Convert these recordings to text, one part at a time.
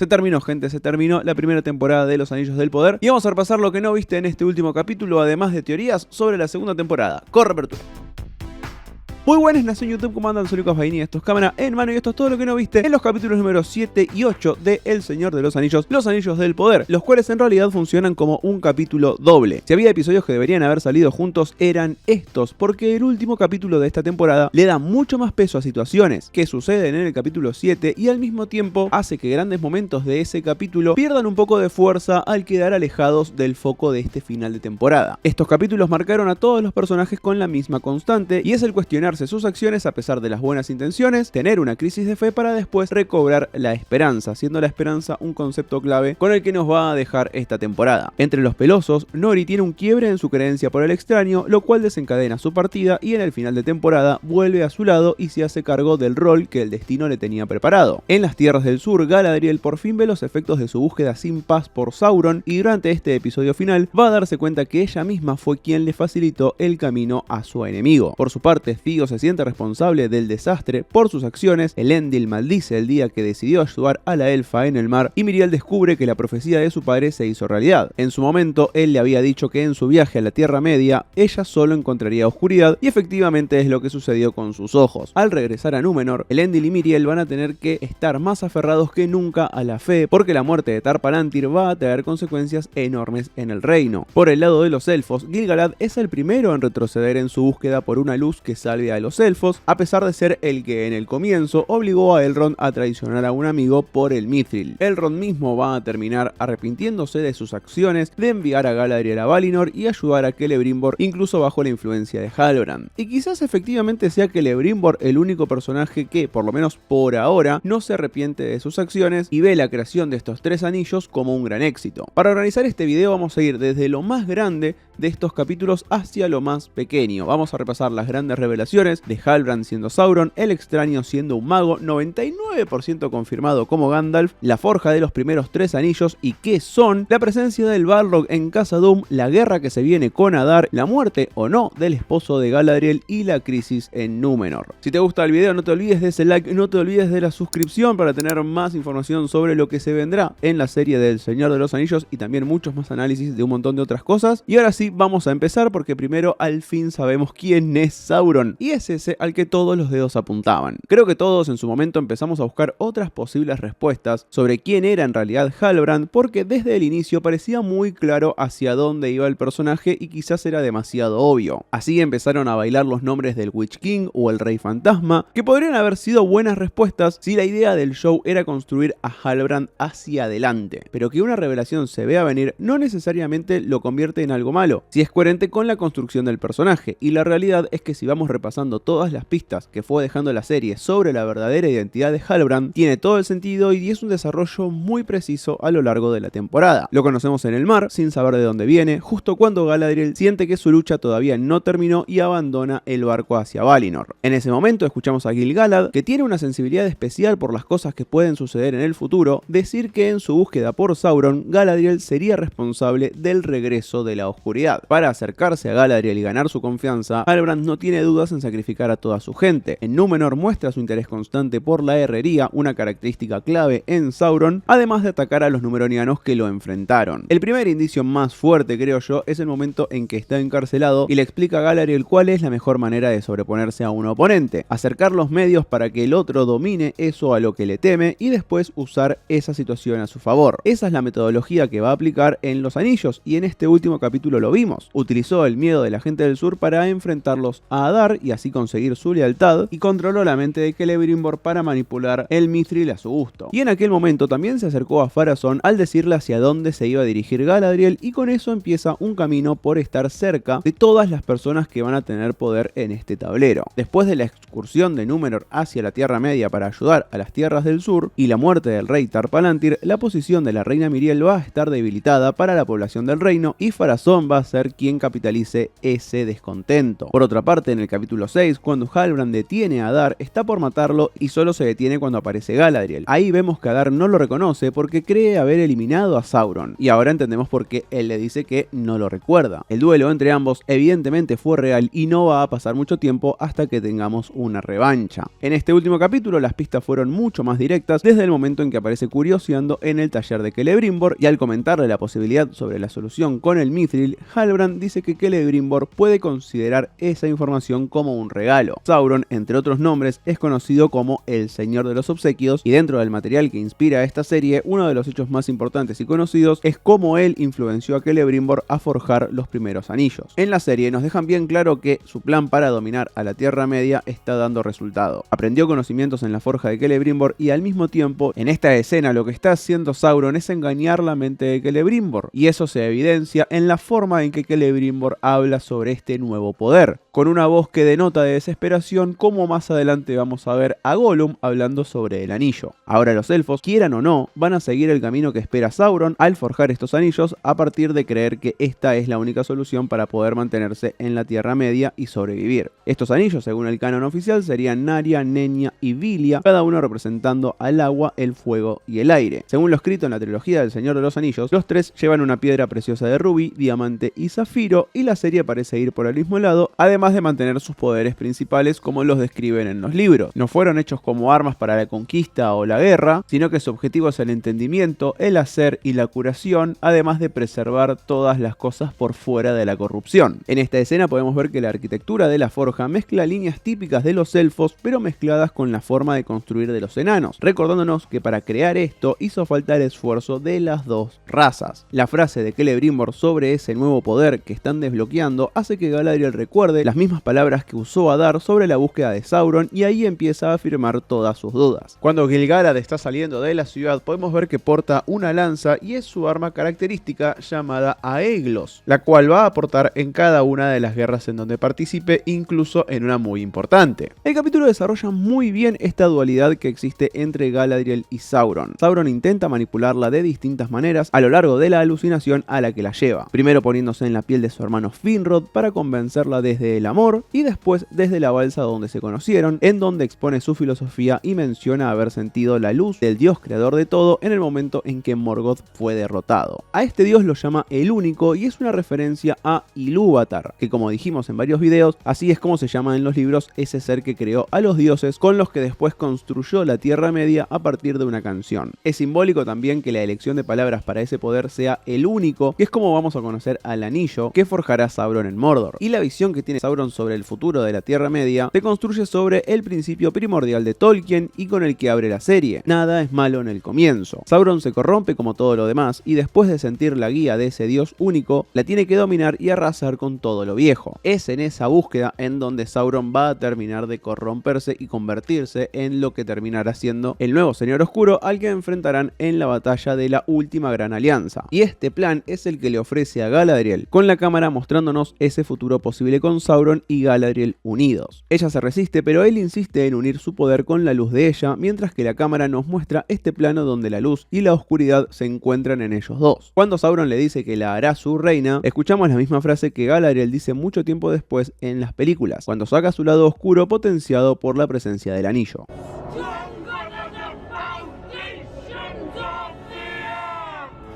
Se terminó, gente, se terminó la primera temporada de Los Anillos del Poder y vamos a repasar lo que no viste en este último capítulo, además de teorías sobre la segunda temporada. Corre apertura. Muy buenas, nación YouTube, ¿cómo andan? Soy Lucas Baini, esto es Cámara en Mano y esto es todo lo que no viste en los capítulos números 7 y 8 de El Señor de los Anillos, Los Anillos del Poder, los cuales en realidad funcionan como un capítulo doble. Si había episodios que deberían haber salido juntos, eran estos, porque el último capítulo de esta temporada le da mucho más peso a situaciones que suceden en el capítulo 7 y al mismo tiempo hace que grandes momentos de ese capítulo pierdan un poco de fuerza al quedar alejados del foco de este final de temporada. Estos capítulos marcaron a todos los personajes con la misma constante y es el cuestionarse sus acciones a pesar de las buenas intenciones, tener una crisis de fe para después recobrar la esperanza, siendo la esperanza un concepto clave con el que nos va a dejar esta temporada. Entre los pelosos, Nori tiene un quiebre en su creencia por el extraño, lo cual desencadena su partida y en el final de temporada vuelve a su lado y se hace cargo del rol que el destino le tenía preparado. En las tierras del sur, Galadriel por fin ve los efectos de su búsqueda sin paz por Sauron y durante este episodio final va a darse cuenta que ella misma fue quien le facilitó el camino a su enemigo. Por su parte, Thio se siente responsable del desastre por sus acciones, Elendil maldice el día que decidió ayudar a la elfa en el mar y Miriel descubre que la profecía de su padre se hizo realidad. En su momento, él le había dicho que en su viaje a la Tierra Media, ella solo encontraría oscuridad y efectivamente es lo que sucedió con sus ojos. Al regresar a Númenor, Elendil y Miriel van a tener que estar más aferrados que nunca a la fe porque la muerte de Tar Palantir va a traer consecuencias enormes en el reino. Por el lado de los elfos, Gil-galad es el primero en retroceder en su búsqueda por una luz que salve a los elfos, a pesar de ser el que en el comienzo obligó a Elrond a traicionar a un amigo por el Mithril. Elrond mismo va a terminar arrepintiéndose de sus acciones de enviar a Galadriel a Valinor y ayudar a Celebrimbor incluso bajo la influencia de Halbrand. Y quizás efectivamente sea Celebrimbor el único personaje que, por lo menos por ahora, no se arrepiente de sus acciones y ve la creación de estos tres anillos como un gran éxito. Para organizar este video vamos a ir desde lo más grande de estos capítulos hacia lo más pequeño. Vamos a repasar las grandes revelaciones de Halbrand siendo Sauron, el extraño siendo un mago 99% confirmado como Gandalf, la forja de los primeros tres anillos y qué son, la presencia del Balrog en Khazad-dûm, la guerra que se viene con Adar, la muerte o no del esposo de Galadriel y la crisis en Númenor. Si te gusta el video no te olvides de ese like, no te olvides de la suscripción para tener más información sobre lo que se vendrá en la serie del Señor de los Anillos y también muchos más análisis de un montón de otras cosas. Y ahora sí, vamos a empezar porque primero al fin sabemos quién es Sauron y es ese al que todos los dedos apuntaban. Creo que todos en su momento empezamos a buscar otras posibles respuestas sobre quién era en realidad Halbrand porque desde el inicio parecía muy claro hacia dónde iba el personaje y quizás era demasiado obvio. Así empezaron a bailar los nombres del Witch King o el Rey Fantasma, que podrían haber sido buenas respuestas si la idea del show era construir a Halbrand hacia adelante, pero que una revelación se vea venir no necesariamente lo convierte en algo malo, si es coherente con la construcción del personaje, y la realidad es que si vamos repasando todas las pistas que fue dejando la serie sobre la verdadera identidad de Halbrand, tiene todo el sentido y es un desarrollo muy preciso a lo largo de la temporada. Lo conocemos en el mar, sin saber de dónde viene, justo cuando Galadriel siente que su lucha todavía no terminó y abandona el barco hacia Valinor. En ese momento escuchamos a Gil-galad, que tiene una sensibilidad especial por las cosas que pueden suceder en el futuro, decir que en su búsqueda por Sauron, Galadriel sería responsable del regreso de la oscuridad. Para acercarse a Galadriel y ganar su confianza, Halbrand no tiene dudas en sacrificar a toda su gente. En Númenor muestra su interés constante por la herrería, una característica clave en Sauron, además de atacar a los numeronianos que lo enfrentaron. El primer indicio más fuerte, creo yo, es el momento en que está encarcelado y le explica a Galadriel cuál es la mejor manera de sobreponerse a un oponente, acercar los medios para que el otro domine eso a lo que le teme y después usar esa situación a su favor. Esa es la metodología que va a aplicar en Los Anillos y en este último capítulo lo vimos. Utilizó el miedo de la gente del sur para enfrentarlos a Adar y así conseguir su lealtad y controló la mente de Celebrimbor para manipular el Mithril a su gusto. Y en aquel momento también se acercó a Pharazôn al decirle hacia dónde se iba a dirigir Galadriel y con eso empieza un camino por estar cerca de todas las personas que van a tener poder en este tablero. Después de la excursión de Númenor hacia la Tierra Media para ayudar a las tierras del sur y la muerte del rey Tar Palantir, la posición de la reina Miriel va a estar debilitada para la población del reino y Pharazôn va a a ser quien capitalice ese descontento. Por otra parte, en el capítulo 6, cuando Halbrand detiene a Adar, está por matarlo y solo se detiene cuando aparece Galadriel. Ahí vemos que Adar no lo reconoce porque cree haber eliminado a Sauron, y ahora entendemos por qué él le dice que no lo recuerda. El duelo entre ambos evidentemente fue real y no va a pasar mucho tiempo hasta que tengamos una revancha. En este último capítulo las pistas fueron mucho más directas desde el momento en que aparece curioseando en el taller de Celebrimbor, y al comentarle la posibilidad sobre la solución con el Mithril, Halbrand dice que Celebrimbor puede considerar esa información como un regalo. Sauron, entre otros nombres, es conocido como el Señor de los Obsequios, y dentro del material que inspira esta serie, uno de los hechos más importantes y conocidos es cómo él influenció a Celebrimbor a forjar los primeros anillos. En la serie nos dejan bien claro que su plan para dominar a la Tierra Media está dando resultado. Aprendió conocimientos en la forja de Celebrimbor y al mismo tiempo, en esta escena lo que está haciendo Sauron es engañar la mente de Celebrimbor, y eso se evidencia en la forma en que Celebrimbor habla sobre este nuevo poder, con una voz que denota de desesperación, como más adelante vamos a ver a Gollum hablando sobre el anillo. Ahora los elfos, quieran o no, van a seguir el camino que espera Sauron al forjar estos anillos, a partir de creer que esta es la única solución para poder mantenerse en la Tierra Media y sobrevivir. Estos anillos, según el canon oficial, serían Narya, Nenya y Vilia, cada uno representando al agua, el fuego y el aire. Según lo escrito en la trilogía del Señor de los Anillos, los tres llevan una piedra preciosa de rubí, diamante y zafiro, y la serie parece ir por el mismo lado, además de mantener sus poderes principales como los describen en los libros. No fueron hechos como armas para la conquista o la guerra, sino que su objetivo es el entendimiento, el hacer y la curación, además de preservar todas las cosas por fuera de la corrupción. En esta escena podemos ver que la arquitectura de la forja mezcla líneas típicas de los elfos, pero mezcladas con la forma de construir de los enanos, recordándonos que para crear esto hizo falta el esfuerzo de las dos razas. La frase de Celebrimbor sobre ese nuevo poder que están desbloqueando hace que Galadriel recuerde las mismas palabras que usó Adar sobre la búsqueda de Sauron, y ahí empieza a afirmar todas sus dudas. Cuando Gil-galad está saliendo de la ciudad, podemos ver que porta una lanza y es su arma característica llamada Aeglos, la cual va a aportar en cada una de las guerras en donde participe, incluso en una muy importante. El capítulo desarrolla muy bien esta dualidad que existe entre Galadriel y Sauron. Sauron intenta manipularla de distintas maneras a lo largo de la alucinación a la que la lleva, primero poniéndose en la piel de su hermano Finrod para convencerla desde el amor, y después desde la balsa donde se conocieron, en donde expone su filosofía y menciona haber sentido la luz del dios creador de todo en el momento en que Morgoth fue derrotado. A este dios lo llama el único, y es una referencia a Ilúvatar, que como dijimos en varios videos, así es como se llama en los libros ese ser que creó a los dioses con los que después construyó la Tierra Media a partir de una canción. Es simbólico también que la elección de palabras para ese poder sea el único, que es como vamos a conocer al anillo que forjará Sauron en Mordor. Y la visión que tiene Sauron sobre el futuro de la Tierra Media se construye sobre el principio primordial de Tolkien y con el que abre la serie: nada es malo en el comienzo. Sauron se corrompe como todo lo demás, y después de sentir la guía de ese dios único, la tiene que dominar y arrasar con todo lo viejo. Es en esa búsqueda en donde Sauron va a terminar de corromperse y convertirse en lo que terminará siendo el nuevo Señor Oscuro, al que enfrentarán en la batalla de la última gran alianza. Y este plan es el que le ofrece a Galadriel, con la cámara mostrándonos ese futuro posible con Sauron y Galadriel unidos. Ella se resiste, pero él insiste en unir su poder con la luz de ella, mientras que la cámara nos muestra este plano donde la luz y la oscuridad se encuentran en ellos dos. Cuando Sauron le dice que la hará su reina, escuchamos la misma frase que Galadriel dice mucho tiempo después en las películas, cuando saca su lado oscuro potenciado por la presencia del anillo.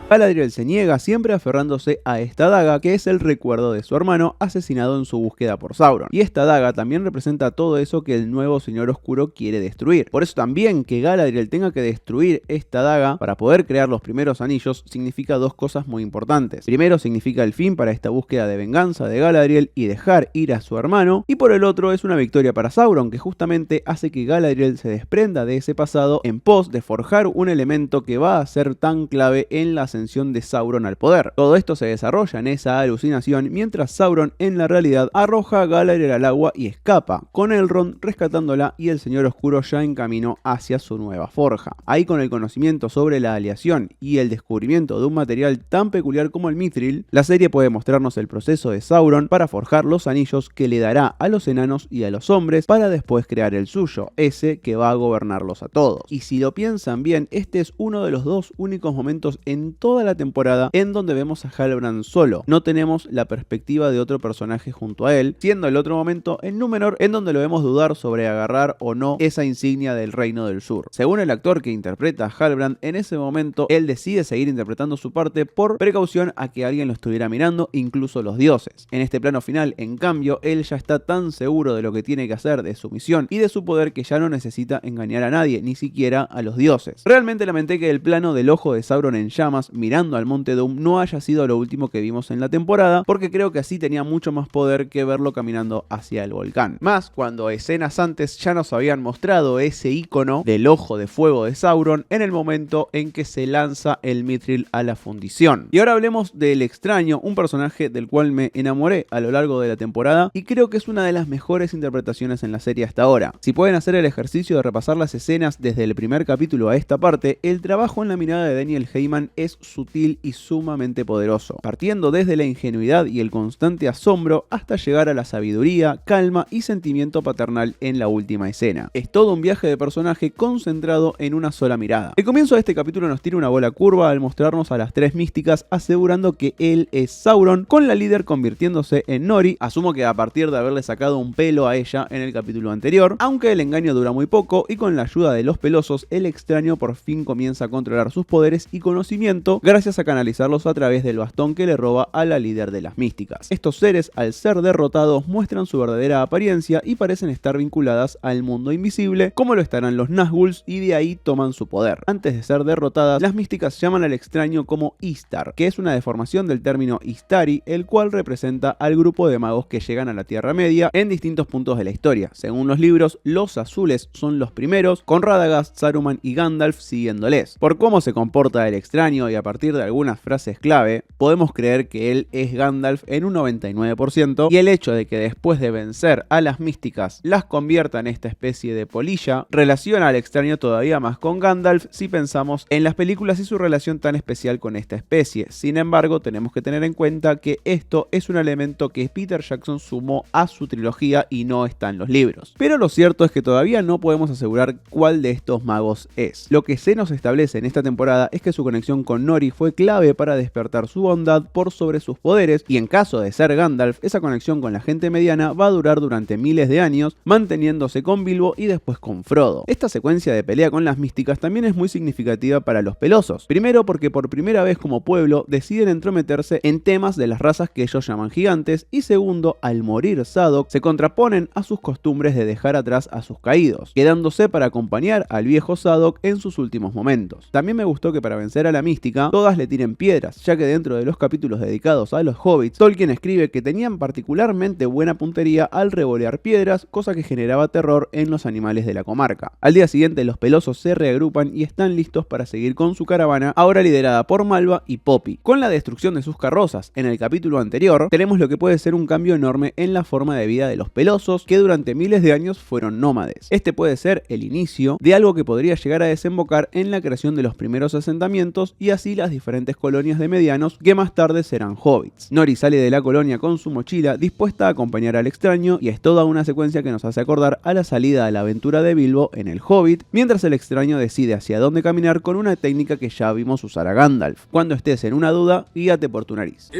Galadriel se niega, siempre aferrándose a esta daga, que es el recuerdo de su hermano asesinado en su búsqueda por Sauron. Y esta daga también representa todo eso que el nuevo Señor Oscuro quiere destruir. Por eso también que Galadriel tenga que destruir esta daga para poder crear los primeros anillos significa dos cosas muy importantes. Primero, significa el fin para esta búsqueda de venganza de Galadriel y dejar ir a su hermano. Y por el otro, es una victoria para Sauron, que justamente hace que Galadriel se desprenda de ese pasado en pos de forjar un elemento que va a ser tan clave en la ascensión de Sauron al poder. Todo esto se desarrolla en esa alucinación, mientras Sauron en la realidad arroja a Galadriel al agua y escapa, con Elrond rescatándola y el Señor Oscuro ya en camino hacia su nueva forja. Ahí, con el conocimiento sobre la aleación y el descubrimiento de un material tan peculiar como el Mithril, la serie puede mostrarnos el proceso de Sauron para forjar los anillos que le dará a los enanos y a los hombres para después crear el suyo, ese que va a gobernarlos a todos. Y si lo piensan bien, este es uno de los dos únicos momentos en toda la temporada en donde vemos a Halbrand solo. No tenemos la perspectiva de otro personaje junto a él, siendo el otro momento en Númenor en donde lo vemos dudar sobre agarrar o no esa insignia del Reino del Sur. Según el actor que interpreta a Halbrand, en ese momento él decide seguir interpretando su parte por precaución a que alguien lo estuviera mirando, incluso los dioses. En este plano final, en cambio, él ya está tan seguro de lo que tiene que hacer, de su misión y de su poder, que ya no necesita engañar a nadie, ni siquiera a los dioses. Realmente lamenté que el plano del ojo de Sauron en llamas mirando al Monte Doom no haya sido lo último que vimos en la temporada, porque creo que así tenía mucho más poder que verlo caminando hacia el volcán. Más cuando escenas antes ya nos habían mostrado ese icono del ojo de fuego de Sauron en el momento en que se lanza el Mithril a la fundición. Y ahora hablemos del extraño, un personaje del cual me enamoré a lo largo de la temporada y creo que es una de las mejores interpretaciones en la serie hasta ahora. Si pueden hacer el ejercicio de repasar las escenas desde el primer capítulo a esta parte, el trabajo en la mirada de Daniel Heyman es sutil y sumamente poderoso, partiendo desde la ingenuidad y el constante asombro hasta llegar a la sabiduría, calma y sentimiento paternal en la última escena. Es todo un viaje de personaje concentrado en una sola mirada. El comienzo de este capítulo nos tira una bola curva al mostrarnos a las tres místicas asegurando que él es Sauron, con la líder convirtiéndose en Nori. Asumo que a partir de haberle sacado un pelo a ella en el capítulo anterior, aunque el engaño dura muy poco y con la ayuda de los pelosos, el extraño por fin comienza a controlar sus poderes y conocimiento gracias a canalizarlos a través del bastón que le roba a la líder de las místicas. Estos seres, al ser derrotados, muestran su verdadera apariencia y parecen estar vinculadas al mundo invisible, como lo estarán los Nazgûls, y de ahí toman su poder. Antes de ser derrotadas, las místicas llaman al extraño como Istar, que es una deformación del término Istari, el cual representa al grupo de magos que llegan a la Tierra Media en distintos puntos de la historia. Según los libros, los azules son los primeros, con Radagast, Saruman y Gandalf siguiéndoles. Por cómo se comporta el extraño y a partir de algunas frases clave, podemos creer que él es Gandalf en un 99%, y el hecho de que después de vencer a las místicas las convierta en esta especie de polilla, relaciona al extraño todavía más con Gandalf si pensamos en las películas y su relación tan especial con esta especie. Sin embargo, tenemos que tener en cuenta que esto es un elemento que Peter Jackson sumó a su trilogía y no está en los libros. Pero lo cierto es que todavía no podemos asegurar cuál de estos magos es. Lo que se nos establece en esta temporada es que su conexión con Nori fue clave para despertar su bondad por sobre sus poderes, y en caso de ser Gandalf, esa conexión con la gente mediana va a durar durante miles de años, manteniéndose con Bilbo y después con Frodo. Esta secuencia de pelea con las místicas también es muy significativa para los pelosos. Primero porque por primera vez como pueblo deciden entrometerse en temas de las razas que ellos llaman gigantes, y segundo, al morir Zadok, se contraponen a sus costumbres de dejar atrás a sus caídos, quedándose para acompañar al viejo Zadok en sus últimos momentos. También me gustó que para vencer a la mística, todas le tiren piedras, ya que dentro de los capítulos dedicados a los hobbits, Tolkien escribe que tenían particularmente buena puntería al revolear piedras, cosa que generaba terror en los animales de la comarca. Al día siguiente, los pelosos se reagrupan y están listos para seguir con su caravana, ahora liderada por Malva y Poppy. Con la destrucción de sus carrozas en el capítulo anterior, tenemos lo que puede ser un cambio enorme en la forma de vida de los pelosos, que durante miles de años fueron nómades. Este puede ser el inicio de algo que podría llegar a desembocar en la creación de los primeros asentamientos y así las diferentes colonias de medianos que más tarde serán hobbits. Nori sale de la colonia con su mochila dispuesta a acompañar al extraño, y es toda una secuencia que nos hace acordar a la salida a la aventura de Bilbo en el Hobbit, mientras el extraño decide hacia dónde caminar con una técnica que ya vimos usar a Gandalf. Cuando estés en una duda, guíate por tu nariz.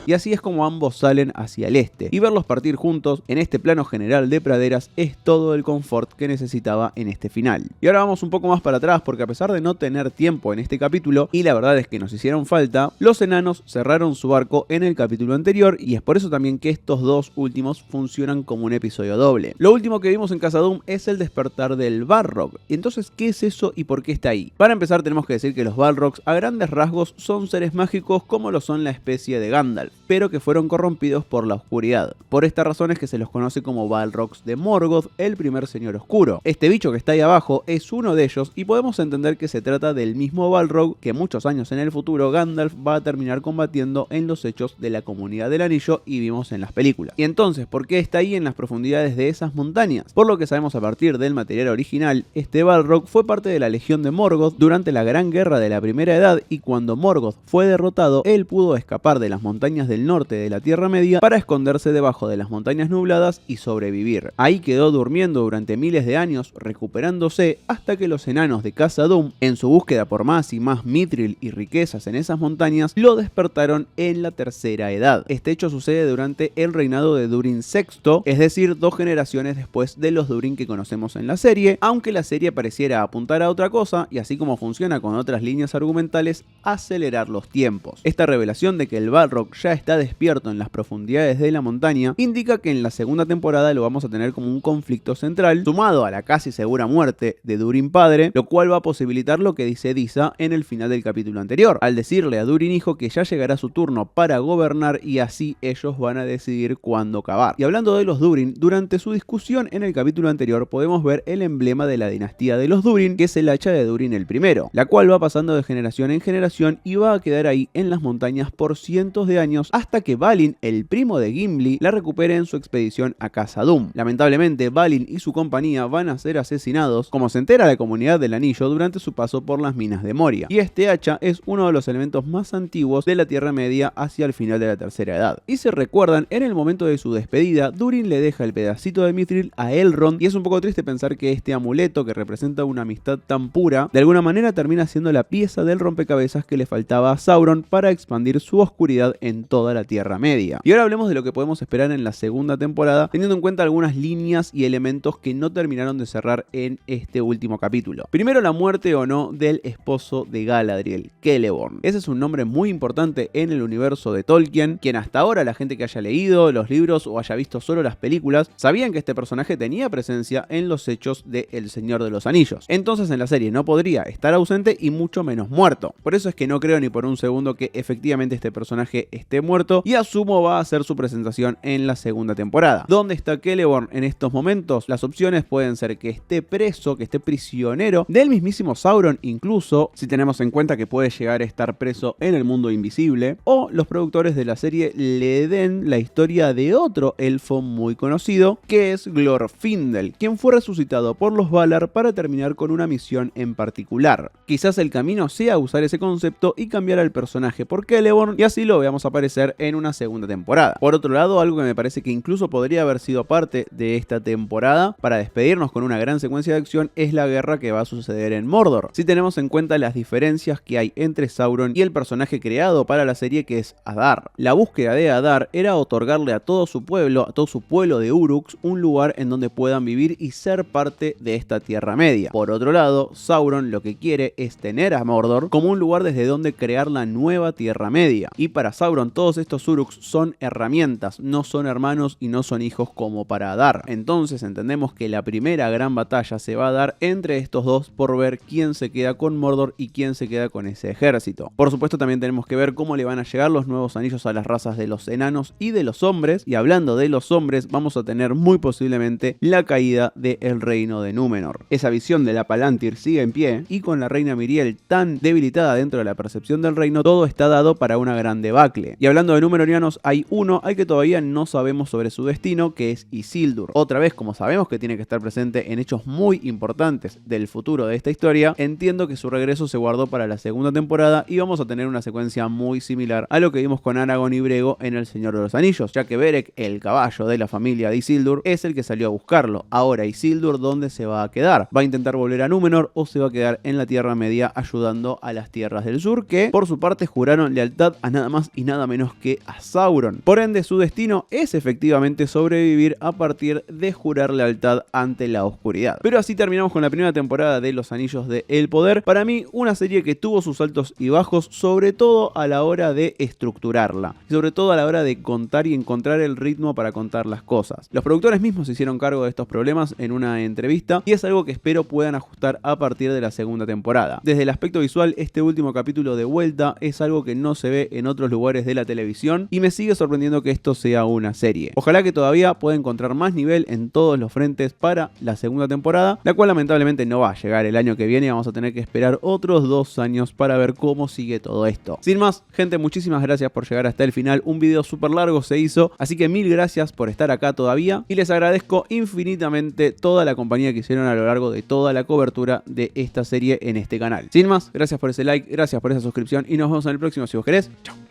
Y así es como ambos salen hacia el este, y verlos partir juntos en este plano general de praderas es todo el confort que necesitaba en este final. Y ahora vamos un poco más para atrás, porque a pesar de no tener tiempo en este capítulo, y la verdad es que nos hicieron falta, los enanos cerraron su arco en el capítulo anterior, y es por eso también que estos dos últimos funcionan como un episodio doble. Lo último que vimos en Khazad-dûm es el despertar del Balrog. Entonces, ¿qué es eso y por qué está ahí? Para empezar, tenemos que decir que los Balrogs a grandes rasgos son seres mágicos como lo son la especie de Gandalf, pero que fueron corrompidos por la oscuridad. Por esta razón es que se los conoce como Balrogs de Morgoth, el primer señor oscuro. Este bicho que está ahí abajo es uno de ellos, y podemos entender que se trata del mismo Balrog que muchos años en el futuro Gandalf va a terminar combatiendo en los hechos de la Comunidad del Anillo y vimos en las películas. Y entonces, ¿por qué está ahí en las profundidades de esas montañas? Por lo que sabemos a partir del material original, este Balrog fue parte de la Legión de Morgoth durante la Gran Guerra de la Primera Edad, y cuando Morgoth fue derrotado, él pudo escapar de las montañas del norte de la Tierra Media para esconderse debajo de las montañas nubladas y sobrevivir. Ahí quedó durmiendo durante miles de años, recuperándose hasta que los enanos de Khazad-dûm, en su búsqueda por más y más mithril y riquezas en esas montañas, lo despertaron en la tercera edad. Este hecho sucede durante el reinado de Durin VI, es decir, 2 generaciones después de los Durin que conocemos en la serie, aunque la serie pareciera apuntar a otra cosa, y así como funciona con otras líneas argumentales, acelerar los tiempos. Esta revelación de que el Balrog ya está despierto en las profundidades de la montaña indica que en la segunda temporada lo vamos a tener como un conflicto central, sumado a la casi segura muerte de Durin padre, lo cual va a posibilitar lo que dice Disa en el final del capítulo anterior, al decirle a Durin hijo que ya llegará su turno para gobernar y así ellos van a decidir cuándo cavar. Y hablando de los Durin, durante su discusión en el capítulo anterior podemos ver el emblema de la dinastía de los Durin, que es el hacha de Durin el primero, la cual va pasando de generación en generación y va a quedar ahí en las montañas por cientos de años hasta que Balin, el primo de Gimli, la recupere en su expedición a Khazad-dûm. Lamentablemente, Balin y su compañía van a ser asesinados, como se entera la comunidad del anillo durante su paso por las minas de Moria. Y este hacha es uno de los elementos más antiguos de la Tierra Media hacia el final de la tercera edad. Y se recuerdan, en el momento de su despedida, Durin le deja el pedacito de mithril a Elrond, y es un poco triste pensar que este amuleto, que representa una amistad tan pura, de alguna manera termina siendo la pieza del rompecabezas que le faltaba a Sauron para expandir su oscuridad en toda la Tierra Media. Y ahora hablemos de lo que podemos esperar en la segunda temporada, teniendo en cuenta algunas líneas y elementos que no terminaron de cerrar en este último capítulo. Primero, la muerte o no del esposo de Galadriel, Celeborn. Ese es un nombre muy importante en el universo de Tolkien, quien hasta ahora la gente que haya leído los libros o haya visto solo las películas, sabían que este personaje tenía presencia en los hechos de El Señor de los Anillos. Entonces en la serie no podría estar ausente y mucho menos muerto. Por eso es que no creo ni por un segundo que efectivamente este personaje esté muerto, y asumo va a hacer su presentación en la segunda temporada. ¿Dónde está Celeborn en estos momentos? Las opciones pueden ser que esté preso, que esté prisionero del mismísimo Sauron, incluso si tenemos en cuenta que puede llegar a estar preso en el mundo invisible, o los productores de la serie le den la historia de otro elfo muy conocido, que es Glorfindel, quien fue resucitado por los Valar para terminar con una misión en particular. Quizás el camino sea usar ese concepto y cambiar al personaje por Celeborn, y así lo veamos aparecer en una segunda temporada. Por otro lado, algo que me parece que incluso podría haber sido parte de esta temporada para despedirnos con una gran secuencia de acción es la guerra que va a suceder en Mordor, si tenemos en cuenta las diferencias que hay entre Sauron y el personaje creado para la serie, que es Adar. La búsqueda de Adar era otorgarle a todo su pueblo de Uruks, un lugar en donde puedan vivir y ser parte de esta Tierra Media. Por otro lado, Sauron lo que quiere es tener a Mordor como un lugar desde donde crear la nueva Tierra Media. Y para Sauron todos estos Uruks son herramientas, no son hermanos y no son hijos como para Adar. Entonces entendemos que la primera gran batalla se va a dar entre estos dos por ver quién se queda con Mordor y quién se queda con ese ejército. Por supuesto también tenemos que ver cómo le van a llegar los nuevos anillos a las razas de los enanos y de los hombres, y hablando de los hombres vamos a tener muy posiblemente la caída del reino de Númenor. Esa visión de la Palantir sigue en pie, y con la reina Miriel tan debilitada dentro de la percepción del reino, todo está dado para una gran debacle. Y hablando de númenorianos, hay uno al que todavía no sabemos sobre su destino, que es Isildur. Otra vez, como sabemos que tiene que estar presente en hechos muy importantes del futuro de esta historia, entiendo que su regreso se guardó para la segunda temporada y vamos a tener una secuencia muy similar a lo que vimos con Aragorn y Brego en El Señor de los Anillos, ya que Beric, el caballo de la familia de Isildur, es el que salió a buscarlo. Ahora Isildur, ¿dónde se va a quedar? ¿Va a intentar volver a Númenor o se va a quedar en la Tierra Media ayudando a las tierras del sur, que por su parte juraron lealtad a nada más y nada menos que a Sauron? Por ende, su destino es efectivamente sobrevivir a partir de jurar lealtad ante la oscuridad. Pero así terminamos con la primera temporada de Los Anillos de El Poder. Para mí, una serie que tuvo sus altos y bajos, sobre todo a la hora de estructurarla, y sobre todo a la hora de contar y encontrar el ritmo para contar las cosas. Los productores mismos se hicieron cargo de estos problemas en una entrevista, y es algo que espero puedan ajustar a partir de la segunda temporada. Desde el aspecto visual, este último capítulo de vuelta es algo que no se ve en otros lugares de la televisión, y me sigue sorprendiendo que esto sea una serie. Ojalá que todavía pueda encontrar más nivel en todos los frentes para la segunda temporada, la cual lamentablemente no va a llegar el año que viene. Vamos a tener que esperar otros 2 años para ver cómo sigue todo esto. Sin más, gente, muchísimas gracias por llegar hasta el final. Un video súper largo se hizo, así que mil gracias por estar acá todavía, y les agradezco infinitamente toda la compañía que hicieron a lo largo de toda la cobertura de esta serie en este canal. Sin más, gracias por ese like, gracias por esa suscripción y nos vemos en el próximo si vos querés. Chao.